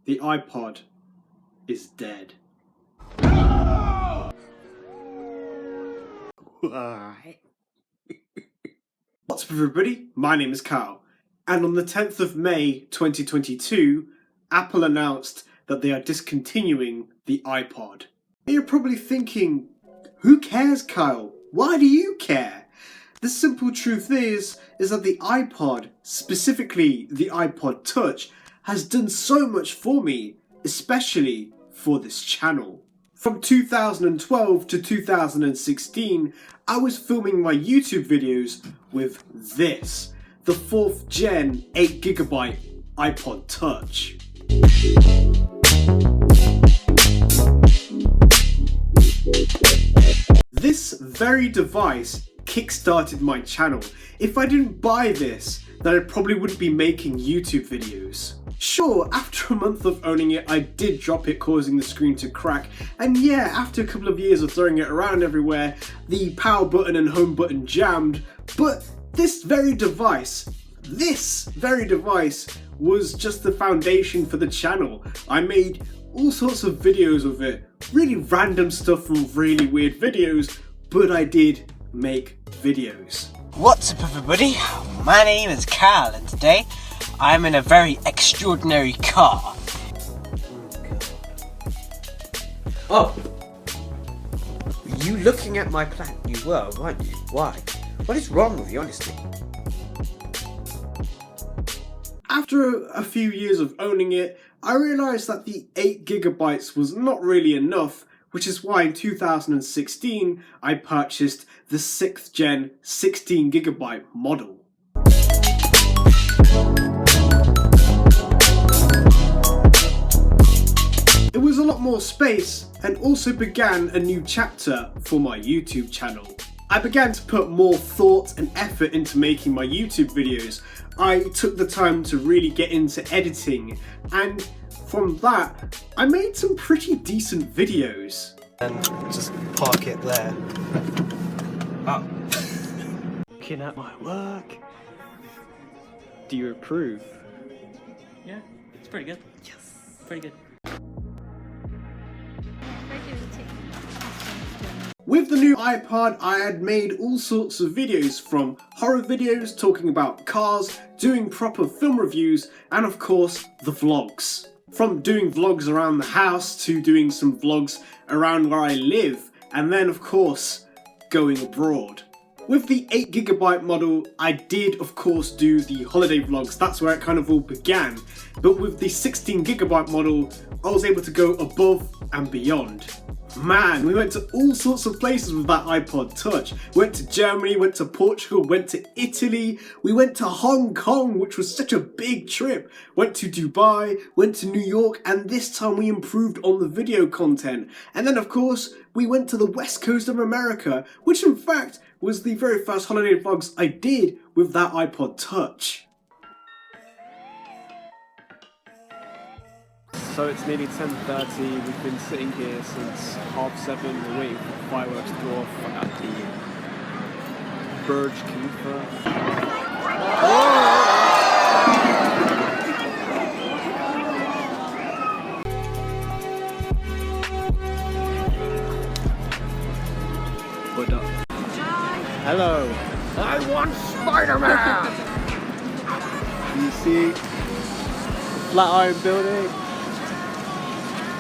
The iPod is dead. What's up everybody, my name is Kyle, and on the 10th of May 2022, Apple announced that they are discontinuing the iPod. You're probably thinking, who cares, Kyle? Why do you care? The simple truth is that the iPod, specifically the iPod Touch, has done so much for me, especially for this channel. From 2012 to 2016, I was filming my YouTube videos with this, the 4th gen 8GB iPod Touch. This very device kickstarted my channel. If I didn't buy this, then I probably wouldn't be making YouTube videos. Sure, after a month of owning it, I did drop it, causing the screen to crack, and yeah, after a couple of years of throwing it around everywhere, the power button and home button jammed, but this very device was just the foundation for the channel. I made all sorts of videos with it, really random stuff from really weird videos, but I did make videos. What's up everybody, my name is Kyle and today I'm in a very extraordinary car. Oh, were you looking at my plan? You were, weren't you? Why? What is wrong with you, honestly? After a few years of owning it, I realised that the 8GB was not really enough, which is why in 2016 I purchased the 6th gen 16GB model. It was a lot more space and also began a new chapter for my YouTube channel. I began to put more thought and effort into making my YouTube videos. I took the time to really get into editing, and from that, I made some pretty decent videos. And just park it there. Oh. Looking at my work. Do you approve? Yeah, it's pretty good. Yes, pretty good. With the new iPod, I had made all sorts of videos, from horror videos talking about cars, doing proper film reviews, and of course, the vlogs. From doing vlogs around the house to doing some vlogs around where I live, and then of course, going abroad. With the 8GB model, I did of course do the holiday vlogs, that's where it kind of all began. But with the 16GB model, I was able to go above and beyond. Man, we went to all sorts of places with that iPod Touch. Went to Germany, went to Portugal, went to Italy, we went to Hong Kong, which was such a big trip. Went to Dubai, went to New York, and this time we improved on the video content. And then of course, we went to the west coast of America, which in fact was the very first holiday vlogs I did with that iPod Touch. So it's nearly 10:30, we've been sitting here since 7:30, we're waiting for fireworks to go off at the Burj Khalifa. What up? Hello! I want Spider-Man! You see the Flatiron building?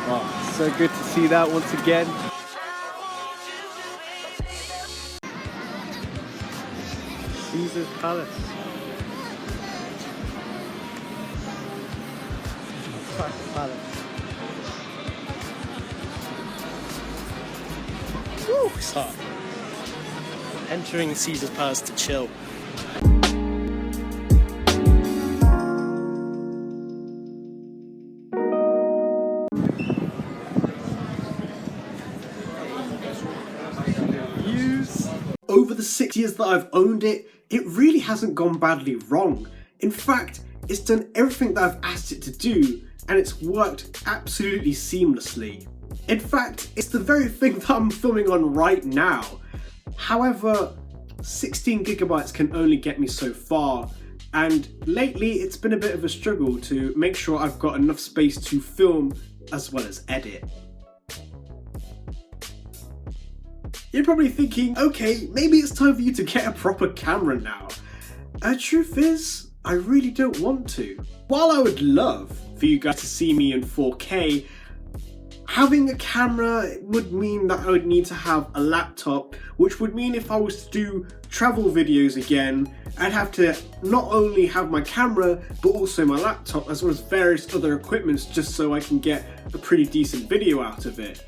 Oh, so good to see that once again. Caesar's Palace. Palace. Woo, it's hot. Entering Caesar's Palace to chill. Over the 6 years that I've owned it, it really hasn't gone badly wrong. In fact, it's done everything that I've asked it to do, and it's worked absolutely seamlessly. In fact, it's the very thing that I'm filming on right now. However, 16 gigabytes can only get me so far, and lately it's been a bit of a struggle to make sure I've got enough space to film as well as edit. You're probably thinking, okay, maybe it's time for you to get a proper camera now. Truth is, I really don't want to. While I would love for you guys to see me in 4K, having a camera would mean that I would need to have a laptop, which would mean if I was to do travel videos again, I'd have to not only have my camera, but also my laptop, as well as various other equipments, just so I can get a pretty decent video out of it.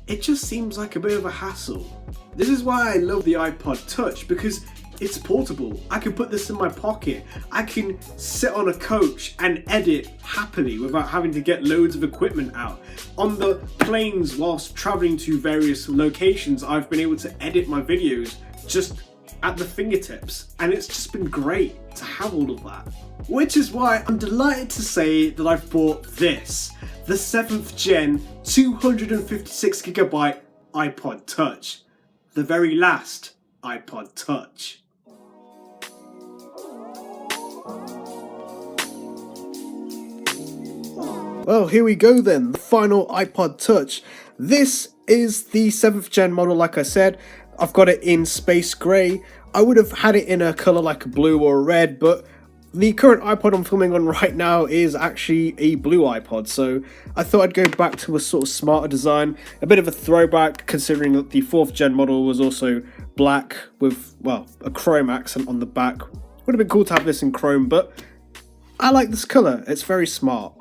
It just seems like a bit of a hassle. This is why I love the iPod Touch, because it's portable. I can put this in my pocket. I can sit on a coach and edit happily without having to get loads of equipment out. On the planes whilst traveling to various locations, I've been able to edit my videos just at the fingertips, and it's just been great to have all of that. Which is why I'm delighted to say that I've bought this, the 7th gen 256GB iPod Touch. The very last iPod Touch. Well, here we go then, the final iPod Touch. This is the 7th gen model, like I said. I've got it in space grey. I would have had it in a colour like a blue or a red, but the current iPod I'm filming on right now is actually a blue iPod, so I thought I'd go back to a sort of smarter design, a bit of a throwback considering that the 4th gen model was also black with, well, a chrome accent on the back. Would have been cool to have this in chrome, but I like this colour, it's very smart.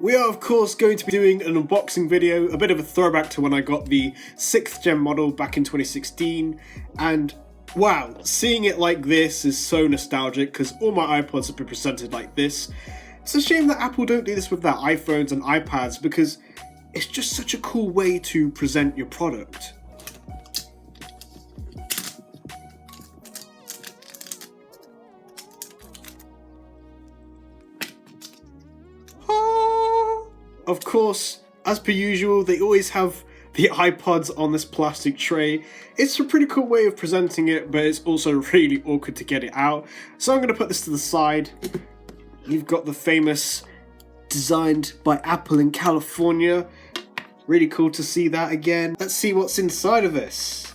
We are of course going to be doing an unboxing video, a bit of a throwback to when I got the 6th gen model back in 2016, and wow, seeing it like this is so nostalgic because all my iPods have been presented like this. It's a shame that Apple don't do this with their iPhones and iPads because it's just such a cool way to present your product. Of course, as per usual, they always have the iPods on this plastic tray. It's a pretty cool way of presenting it, but it's also really awkward to get it out. So I'm going to put this to the side. You've got the famous designed by Apple in California. Really cool to see that again. Let's see what's inside of this.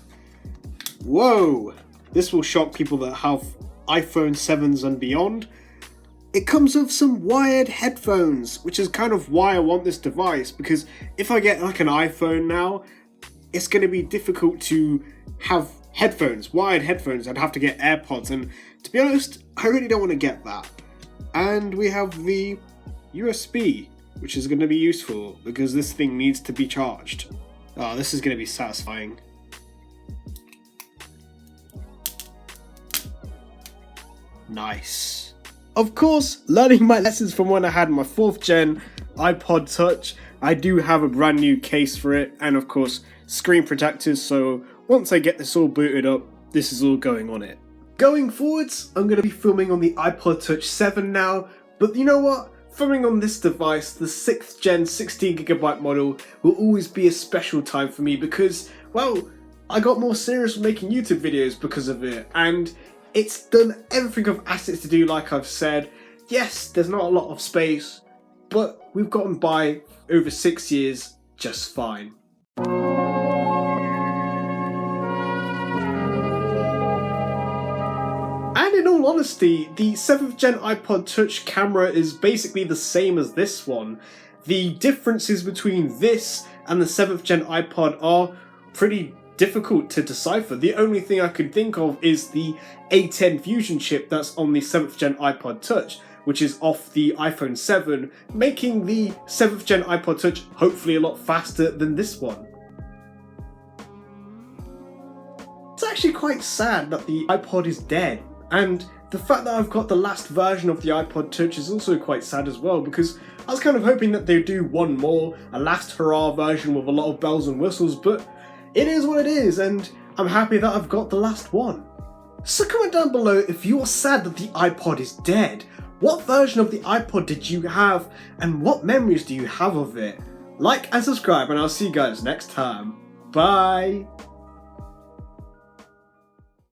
Whoa! This will shock people that have iPhone 7s and beyond. It comes with some wired headphones, which is kind of why I want this device, because if I get like an iPhone now, it's going to be difficult to have headphones, wired headphones. I'd have to get AirPods, and to be honest, I really don't want to get that. And we have the USB, which is going to be useful because this thing needs to be charged. Oh, this is going to be satisfying. Nice. Of course, learning my lessons from when I had my 4th gen iPod Touch, I do have a brand new case for it, and of course screen protectors, so once I get this all booted up, this is all going on it. Going forwards, I'm going to be filming on the iPod Touch 7 now, but you know what? Filming on this device, the 6th gen 16GB model, will always be a special time for me because, well, I got more serious with making YouTube videos because of it, and it's done everything I've asked it to do, like I've said. Yes, there's not a lot of space, but we've gotten by over 6 years just fine. And in all honesty, the 7th gen iPod Touch camera is basically the same as this one. The differences between this and the 7th gen iPod are pretty difficult to decipher. The only thing I could think of is the A10 Fusion chip that's on the 7th gen iPod Touch, which is off the iPhone 7, making the 7th gen iPod Touch hopefully a lot faster than this one. It's actually quite sad that the iPod is dead, and the fact that I've got the last version of the iPod Touch is also quite sad as well, because I was kind of hoping that they'd do one more, a last hurrah version with a lot of bells and whistles, but it is what it is, and I'm happy that I've got the last one. So comment down below if you're sad that the iPod is dead. What version of the iPod did you have, and what memories do you have of it? Like and subscribe, and I'll see you guys next time. Bye!